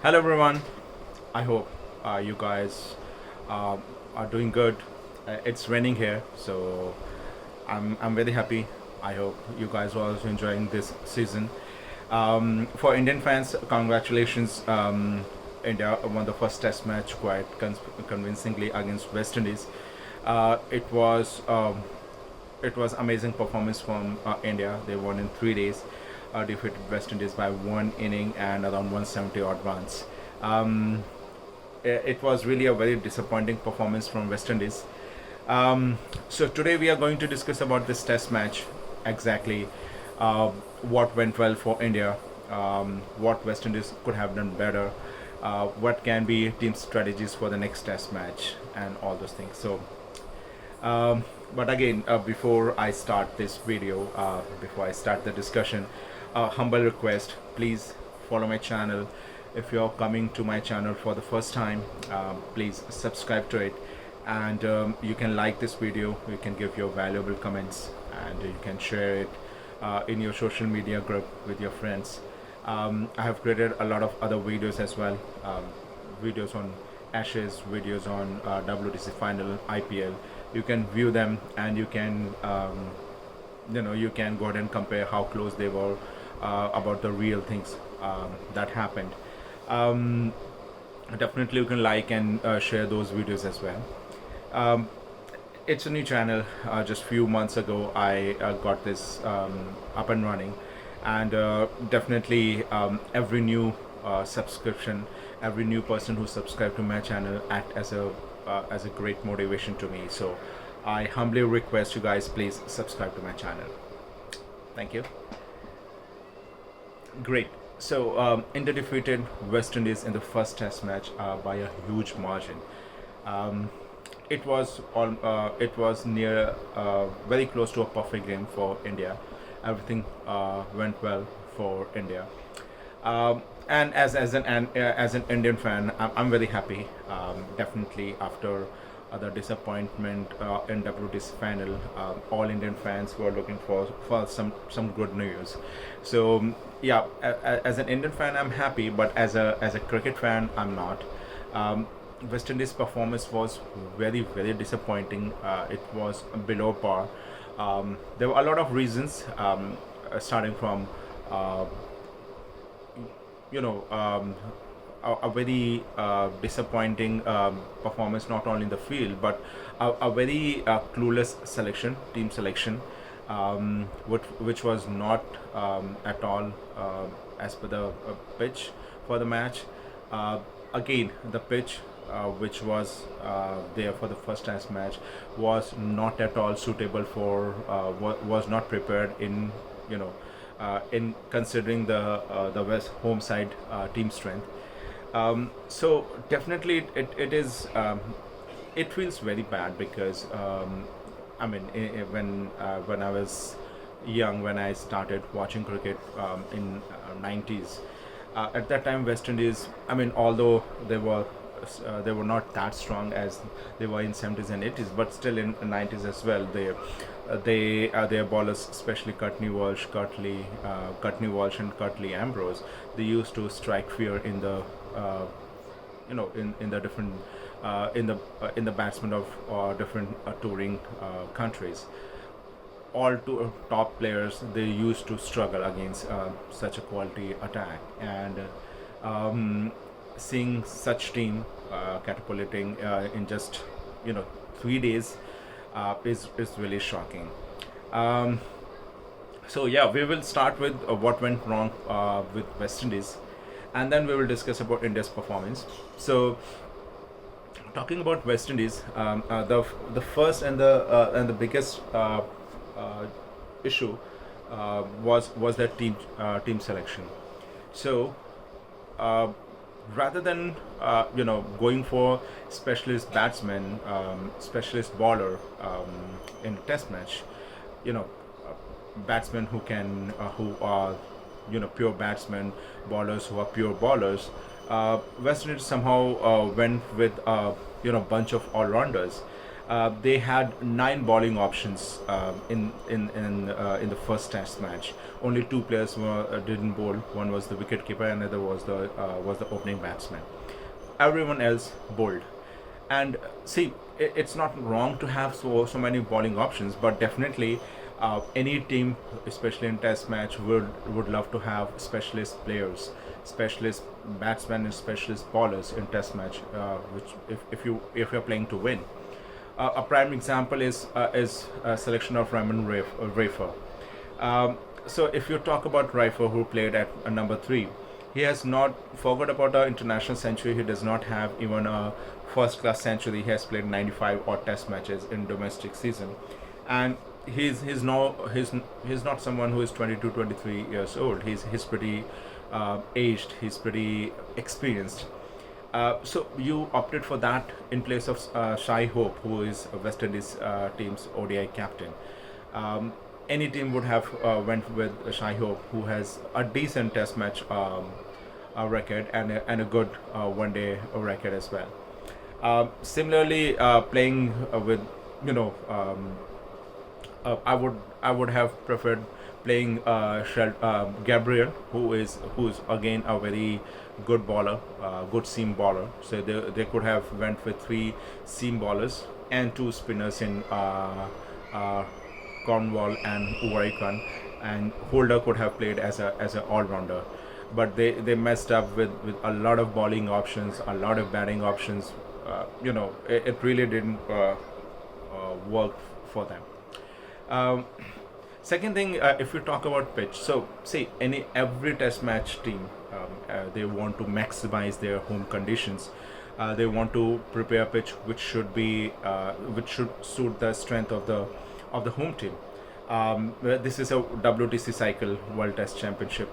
Hello everyone. I hope you guys uh, are doing good. It's raining here, so I'm very happy. I hope you guys are also enjoying this season. For Indian fans, congratulations! India won the first Test match quite convincingly against West Indies. It was amazing performance from India. They won in 3 days, defeated West Indies by one inning and around 170 odd runs. Um, it was really a very disappointing performance from West Indies. So today we are going to discuss about this Test match exactly, uh, what went well for India, what West Indies could have done better, what can be team strategies for the next Test match, and all those things. But again, before I start this video, before I start the discussion, humble request: please follow my channel. If you're coming to my channel for the first time, please subscribe to it, and you can like this video. You can give your valuable comments, and you can share it in your social media group with your friends. I have created a lot of other videos as well, videos on Ashes, videos on WTC final, IPL. You can view them, and you can you can go ahead and compare how close they were about the real things that happened. um, Definitely you can like and share those videos as well. um, it's a new channel. Just few months ago I got this up and running, and definitely every new subscription, every new person who subscribed to my channel act as a great motivation to me. So I humbly request you guys, please subscribe to my channel. Thank you. Great. So India defeated West Indies in the first Test match by a huge margin. Um, it was near very close to a perfect game for India. Everything went well for India. And as an Indian fan, I'm very happy. Definitely after the disappointment in WTC final, all Indian fans were looking for some good news. So yeah, as an Indian fan, I'm happy, but as a cricket fan, I'm not. Um, West Indies performance was very disappointing. It was below par. There were a lot of reasons, starting from uh, you know a very disappointing performance, not only in the field but a very clueless team selection, which was not at all as per the pitch for the match. Again, the pitch which was there for the first Test match was not at all suitable for was not prepared in considering the West home side team strength. So definitely it feels very bad because I mean when I was young, when I started watching cricket in 90s, at that time West Indies, I mean, although they were not that strong as they were in 70s and 80s, but still in 90s as well, their bowlers, especially Courtney Walsh and Curtly Ambrose, they used to strike fear in the in the different in the batsmen of different touring countries. All two top players, they used to struggle against such a quality attack, and um, seeing such team catapulting in just 3 days is really shocking. Um, so yeah, we will start with what went wrong with West Indies, and then we will discuss about India's performance. So talking about West Indies, the first and the biggest issue was their team selection. So uh, rather than going for specialist batsman, specialist bowler in a Test match, you know, batsmen who are pure batsmen, bowlers who are pure bowlers. West Indies somehow went with bunch of all rounders, They had 9 bowling options in the first Test match. Only two players didn't bowl. One was the wicketkeeper, and another was the opening batsman. Everyone else bowled. And see, it's not wrong to have so many bowling options, but definitely any team, especially in Test match, would love to have specialist players, specialist batsmen, and specialist bowlers in Test match, which if you're playing to win. A prime example is a selection of Rafer. So if you talk about Rifer, who played at number 3, he has not forgot about the international century. He does not have even a first class century. He has played 95 odd Test matches in domestic season, and he's not someone who is 22, 23 years old. He's pretty aged. He's pretty experienced. So you opted for that in place of Shai Hope, who is West Indies team's ODI captain. Any team would have went with Shai Hope, who has a decent Test match record and a good one-day record as well. Similarly, playing with you know I would have preferred playing Gabriel, who's again a very good bowler, good seam bowler. So they could have went with 3 seam bowlers and 2 spinners in Cornwall and Uwarikan, and Holder could have played as a all rounder. But they messed up with a lot of bowling options, a lot of batting options. It really didn't work for them. Um, Second thing, if you talk about pitch, so see, every Test match team, they want to maximize their home conditions. They want to prepare a pitch which should suit the strength of the home team. This is a WTC cycle, World Test Championship,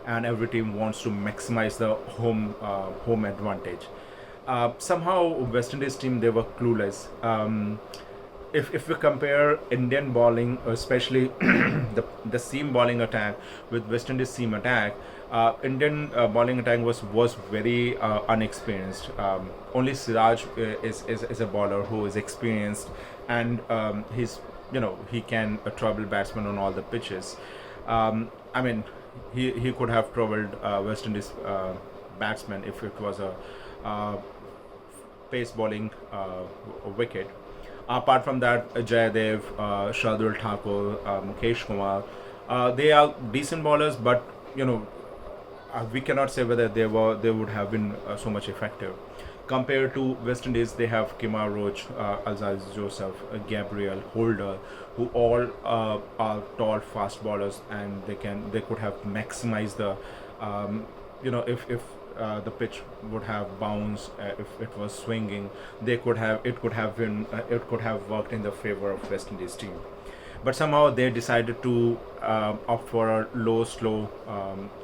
and every team wants to maximize the home advantage. Somehow, West Indies team, they were clueless. If we compare Indian bowling, especially the seam bowling attack with West Indies seam attack, Indian bowling attack was very unexperienced. Only Siraj is a bowler who is experienced, and he can trouble batsmen on all the pitches. I mean, he could have troubled West Indies batsmen if it was a pace bowling wicket. Apart from that, Jayadev, Shardul Thakur, Mukesh Kumar, they are decent bowlers, but we cannot say whether they would have been so much effective. Compared to West Indies, they have Kemar Roach, Alzaz Joseph, Gabriel, Holder, who all are tall, fast bowlers, and they could have maximized the if the pitch would have bounced, if it was swinging, it could have worked in the favor of West Indies team. But somehow they decided to opt for a low, slow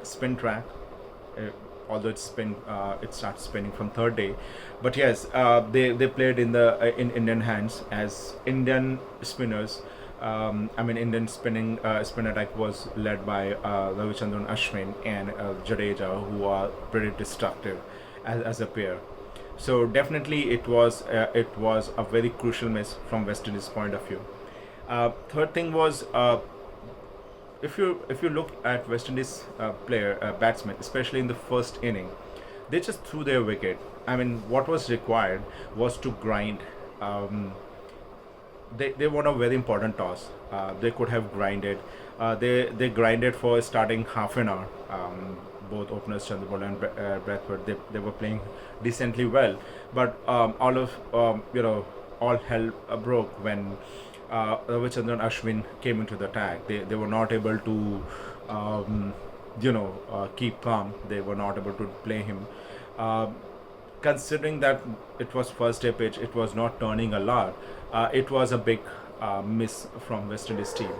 spin track. Although it starts spinning from third day, but yes, they played in Indian hands as Indian spinners. Indian spin attack was led by Ravichandran Ashwin and Jadeja, who are pretty destructive as a pair. So definitely it was a very crucial miss from West Indies' point of view. Third thing was, if you look at West Indies batsmen, especially in the first inning, they just threw their wicket. I mean, what was required was to grind. They won a very important toss. They could have grinded. They grinded for starting half an hour. Both openers Chandrabal and Bradford, they were playing decently well, but all hell broke when Ravichandran Ashwin came into the attack. They were not able to keep calm. They were not able to play him. Considering that it was first day pitch, it was not turning a lot. It was a big miss from West Indies team.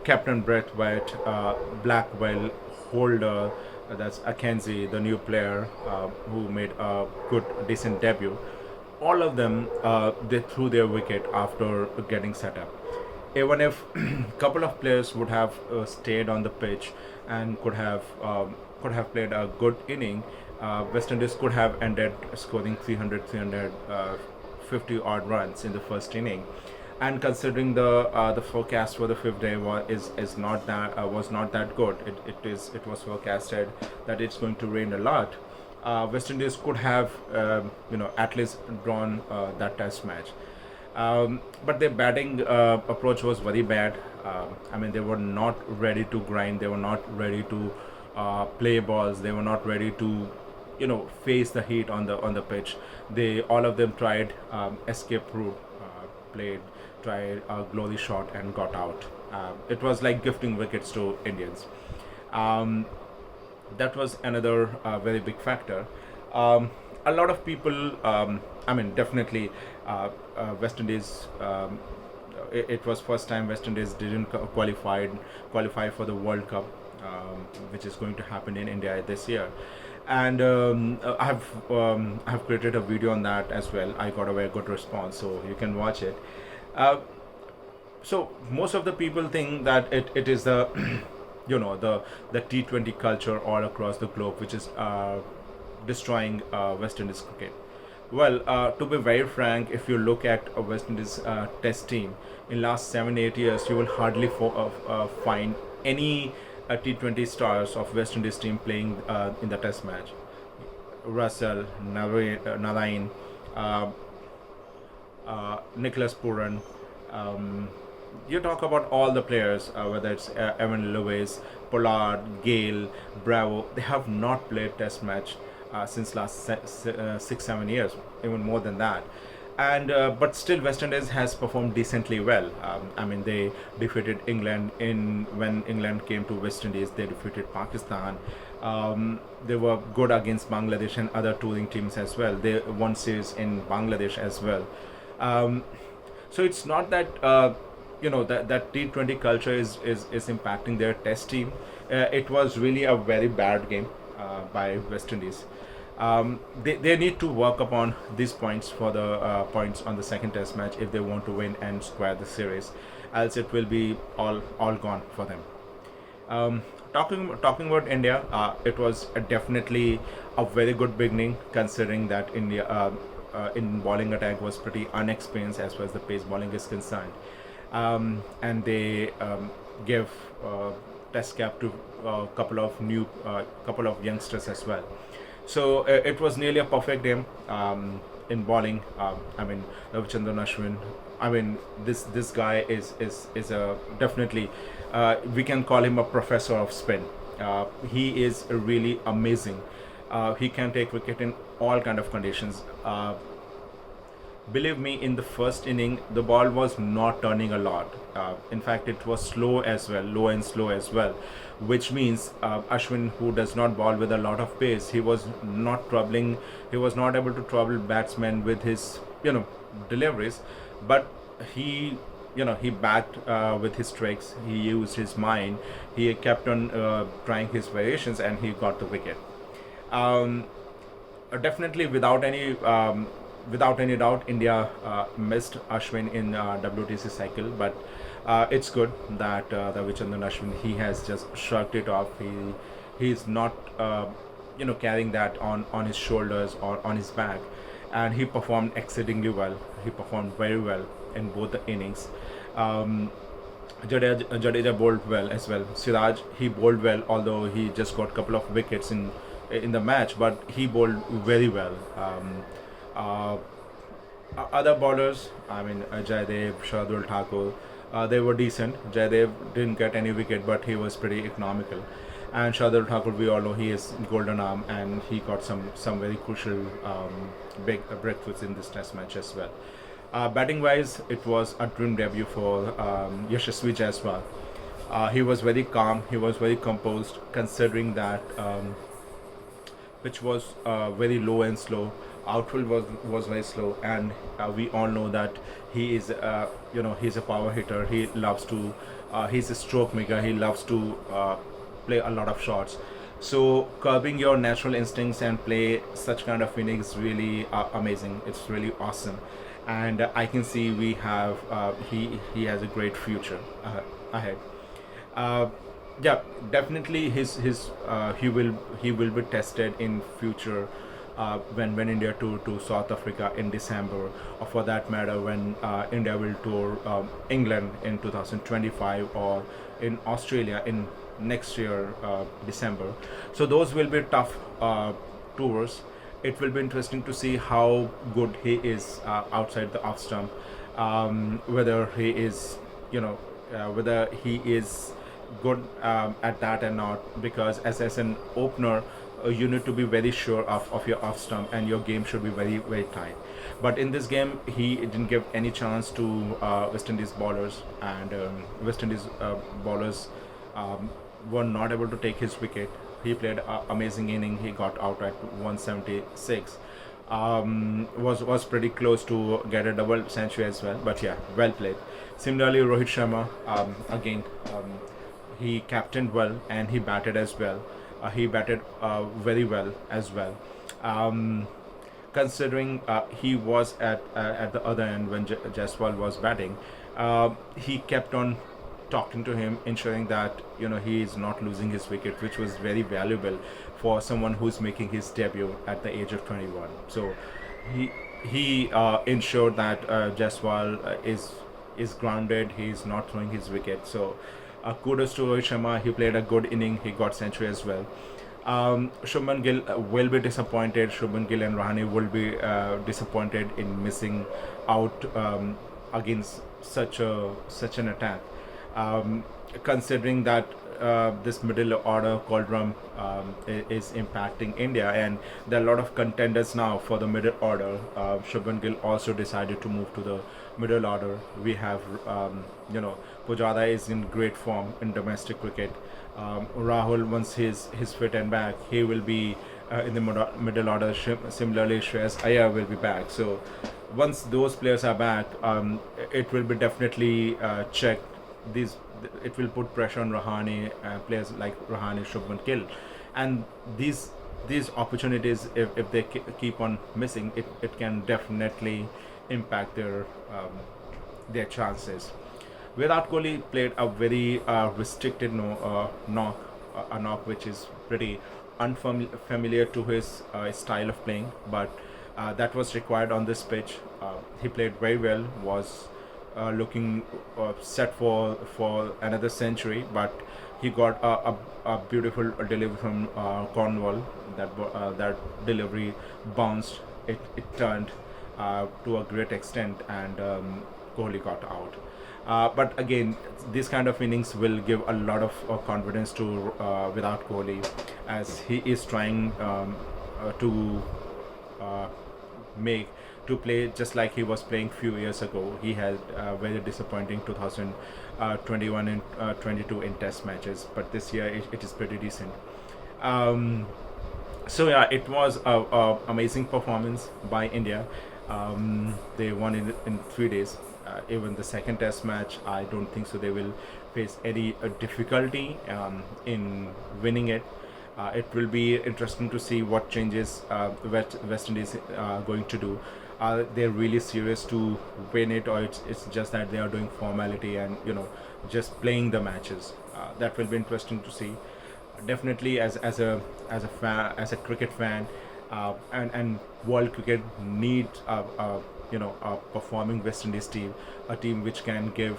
Captain Brett White, Blackwell, Holder, that's Akenzie, the new player who made a good, decent debut. All of them, they threw their wicket after getting set up. Even if a couple of players would have stayed on the pitch and could have played a good inning, West Indies could have ended scoring 300, 50 odd runs in the first inning. And considering the forecast for the fifth day was not that good. It was forecasted that it's going to rain a lot. West Indies could have at least drawn that test match. But their batting approach was very bad. I mean, they were not ready to grind. They were not ready to play balls. They were not ready to, face the heat on the pitch. They all of them tried escape route, tried a glory shot and got out. It was like gifting wickets to Indians. Um, that was another very big factor. A lot of people, I mean, definitely, West Indies. It was first time West Indies didn't qualify for the World Cup, which is going to happen in India this year. And I have created a video on that as well. I got a very good response, so you can watch it. Uh, so most of the people think that it is the the T20 culture all across the globe which is destroying West Indies cricket. Well, to be very frank, if you look at a West Indies test team in last 7-8 years, you will hardly find any T20 stars of West Indies team playing in the test match. Russell, Narain, uh, Nicholas Puran. Um, you talk about all the players, whether it's Evan Lewis, Pollard, Gale, Bravo. They have not played Test match since last 6-7 years, even more than that. And but still, West Indies has performed decently well. I mean, they defeated England in when England came to West Indies. They defeated Pakistan. They were good against Bangladesh and other touring teams as well. They won series in Bangladesh as well. Um, so it's not that that T20 culture is impacting their test team. It was really a very bad game by West Indies. They need to work upon these points for the points on the second test match if they want to win and square the series, else it will be all gone for them. Talking about India, it was definitely a very good beginning considering that India in bowling attack was pretty unexperienced as far as the pace bowling is concerned, and they gave test cap to a couple of youngsters as well. So it was nearly a perfect game in bowling. I mean, Ravichandran Ashwin. I mean, this guy is a definitely we can call him a professor of spin. He is really amazing. He can take wicket in all kind of conditions. Believe me, in the first inning, the ball was not turning a lot. In fact, it was slow as well, low and slow as well, which means Ashwin, who does not bowl with a lot of pace, he was not troubling. He was not able to trouble batsmen with his deliveries, but he he backed with his tricks. He used his mind. He kept on trying his variations, and he got the wicket. Um, Definitely, without any doubt, India missed Ashwin in WTC cycle, but it's good that the Ravichandran Ashwin, he has just shrugged it off. He's not carrying that on his shoulders or on his back, and he performed exceedingly well. He performed very well in both the innings. Um, Jadeja bowled well as well. Siraj, he bowled well, although he just got a couple of wickets in the match, but he bowled very well. Uh, Other bowlers, I mean, Jaydev, Shardul Thakur, they were decent. Jaydev didn't get any wicket, but he was pretty economical. And Shardul Thakur, we all know he is golden arm, and he got some very crucial big breakthroughs in this test match as well. Batting wise, it was a dream debut for Yashaswi Jaiswal. He was very calm. He was very composed, considering that which was very low and slow. Outfield was very slow, and we all know that he is he's a power hitter. He loves to he's a stroke maker. He loves to play a lot of shots. So curbing your natural instincts and play such kind of innings is really amazing. It's really awesome, and I can see we have he has a great future ahead. Uh, yeah, definitely his he will be tested in future when India to South Africa in December, or for that matter when India will tour England in 2025, or in Australia in next year December. So those will be tough tours. It will be interesting to see how good he is outside the off stump, whether he is, whether he is good at that or not. Because as an opener, you need to be very sure of your off stump, and your game should be very very tight. But in this game, he didn't give any chance to West Indies bowlers, and West Indies bowlers were not able to take his wicket. He played an amazing inning. He got out at 176. Was pretty close to get a double century as well. But yeah, well played. Similarly, Rohit Sharma, again, he captained well and he batted as well. He batted very well as well. Considering he was at the other end when Jaiswal was batting, he kept on talking to him, ensuring that he is not losing his wicket, which was very valuable for someone who's making his debut at the age of 21. So he ensured that Jaiswal is grounded. He's not throwing his wicket. So kudos to Rohit Sharma. He played a good inning. He got century as well. Shubman Gill will be disappointed. Shubman Gill and Rahane will be disappointed in missing out against such an attack. Considering that this middle order cauldron is impacting India, and there are a lot of contenders now for the middle order. Shubman Gill also decided to move to the middle order. We have, Pujara is in great form in domestic cricket. Rahul, once he's fit and back, he will be in the middle order. Similarly, Shreyas Iyer will be back. So once those players are back, it will be definitely checked. It will put pressure on Rahane, players like Rahane, Shubman Gill, and these opportunities, if they keep on missing, it can definitely impact their chances. Virat Kohli played a very restricted knock, a knock which is pretty unfamiliar to his style of playing, but that was required on this pitch. He played very well, was looking set for another century, but he got a beautiful delivery from Cornwall. That delivery bounced, it turned to a great extent, and Kohli got out. But again, this kind of innings will give a lot of confidence to Virat Kohli, as he is trying to play just like he was playing few years ago. He had very disappointing 2021 and 22 in test matches, but this year it is pretty decent. So yeah, it was a amazing performance by India. They won in 3 days. Even the second test match, I don't think so they will face any difficulty in winning it. It will be interesting to see what changes West Indies are going to do. Are they really serious to win it, or it's just that they are doing formality and just playing the matches? That will be interesting to see. Definitely, as a fan, as a cricket fan, and world cricket need a performing West Indies team, a team which can give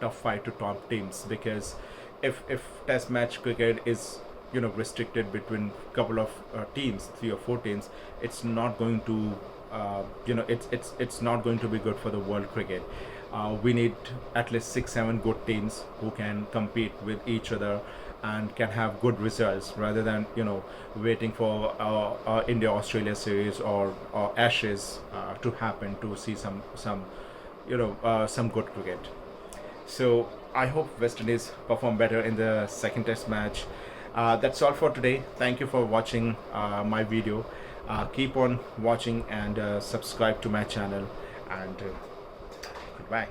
tough fight to top teams. Because if test match cricket is restricted between couple of teams, 3 or 4 teams, it's not going to it's not going to be good for the world cricket. We need at least 6-7 good teams who can compete with each other and can have good results, rather than waiting for India Australia series or Ashes to happen to see some good cricket. So I hope West Indies perform better in the second test match. That's all for today. Thank you for watching my video. Keep on watching and subscribe to my channel, and goodbye.